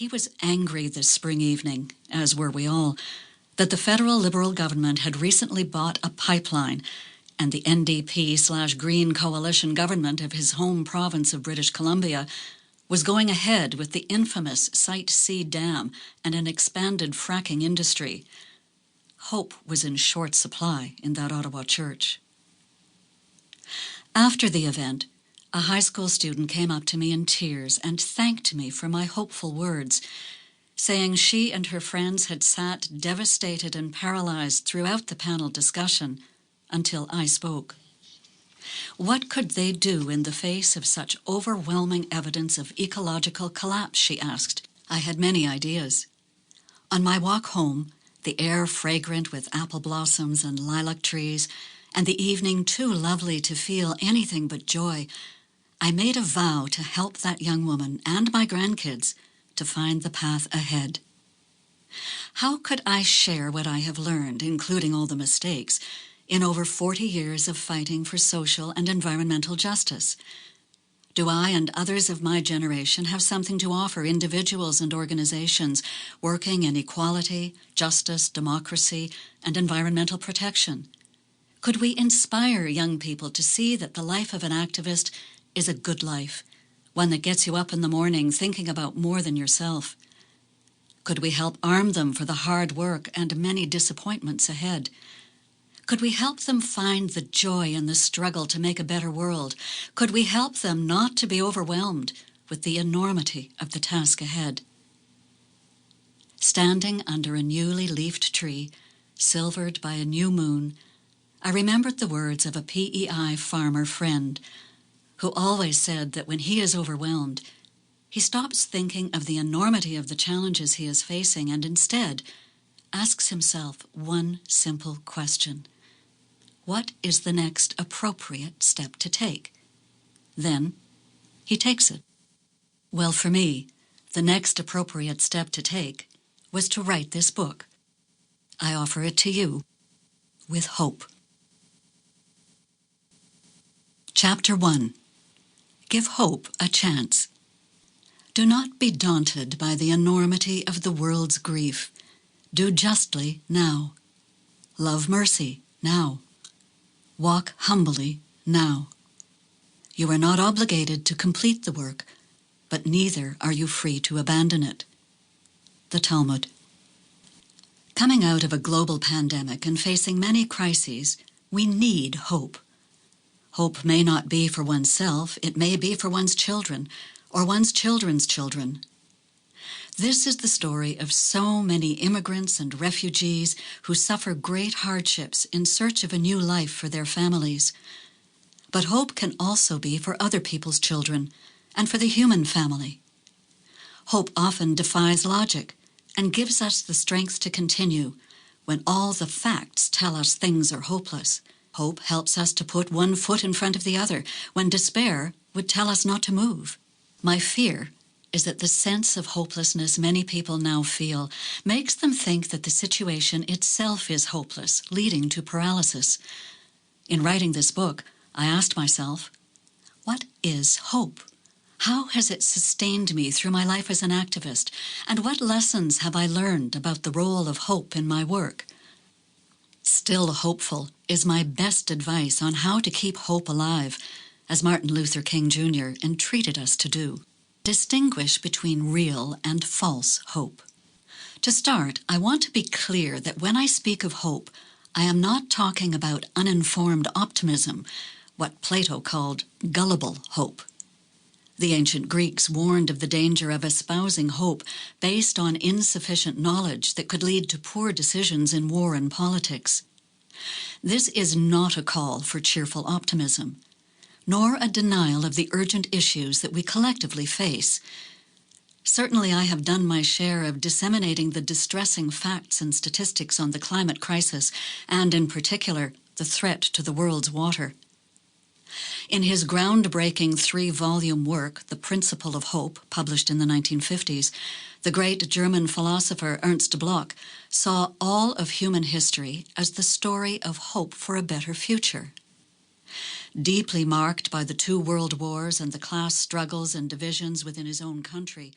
He was angry this spring evening, as were we all, that the federal Liberal government had recently bought a pipeline, and the NDP/Green coalition government of his home province of British Columbia was going ahead with the infamous Site C dam and an expanded fracking industry. Hope was in short supply in that Ottawa church. After the event, a high school student came up to me in tears and thanked me for my hopeful words, saying she and her friends had sat devastated and paralyzed throughout the panel discussion until I spoke. What could they do in the face of such overwhelming evidence of ecological collapse, she asked. I had many ideas. On my walk home, the air fragrant with apple blossoms and lilac trees, and the evening too lovely to feel anything but joy, I made a vow to help that young woman and my grandkids to find the path ahead. How could I share what I have learned, including all the mistakes, in over 40 years of fighting for social and environmental justice? Do I and others of my generation have something to offer individuals and organizations working in equality, justice, democracy, and environmental protection? Could we inspire young people to see that the life of an activist is a good life, one that gets you up in the morning thinking about more than yourself? Could we help arm them for the hard work and many disappointments ahead? Could we help them find the joy in the struggle to make a better world? Could we help them not to be overwhelmed with the enormity of the task ahead? Standing under a newly leafed tree, silvered by a new moon, I remembered the words of a PEI farmer friend who always said that when he is overwhelmed, he stops thinking of the enormity of the challenges he is facing and instead asks himself one simple question: what is the next appropriate step to take? Then he takes it. Well, for me, the next appropriate step to take was to write this book. I offer it to you with hope. Chapter 1. Give hope a chance. Do not be daunted by the enormity of the world's grief. Do justly now. Love mercy now. Walk humbly now. You are not obligated to complete the work, but neither are you free to abandon it. The Talmud. Coming out of a global pandemic and facing many crises, we need hope. Hope may not be for oneself, it may be for one's children, or one's children's children. This is the story of so many immigrants and refugees who suffer great hardships in search of a new life for their families. But hope can also be for other people's children and for the human family. Hope often defies logic and gives us the strength to continue when all the facts tell us things are hopeless. Hope helps us to put one foot in front of the other when despair would tell us not to move. My fear is that the sense of hopelessness many people now feel makes them think that the situation itself is hopeless, leading to paralysis. In writing this book, I asked myself, what is hope? How has it sustained me through my life as an activist? And what lessons have I learned about the role of hope in my work? Still hopeful is my best advice on how to keep hope alive, as Martin Luther King Jr. entreated us to do. Distinguish between real and false hope. To start, I want to be clear that when I speak of hope, I am not talking about uninformed optimism, what Plato called gullible hope. The ancient Greeks warned of the danger of espousing hope based on insufficient knowledge that could lead to poor decisions in war and politics. This is not a call for cheerful optimism, nor a denial of the urgent issues that we collectively face. Certainly I have done my share of disseminating the distressing facts and statistics on the climate crisis, and in particular, the threat to the world's water. In his groundbreaking 3-volume work, The Principle of Hope, published in the 1950s, the great German philosopher Ernst Bloch saw all of human history as the story of hope for a better future. Deeply marked by the 2 world wars and the class struggles and divisions within his own country,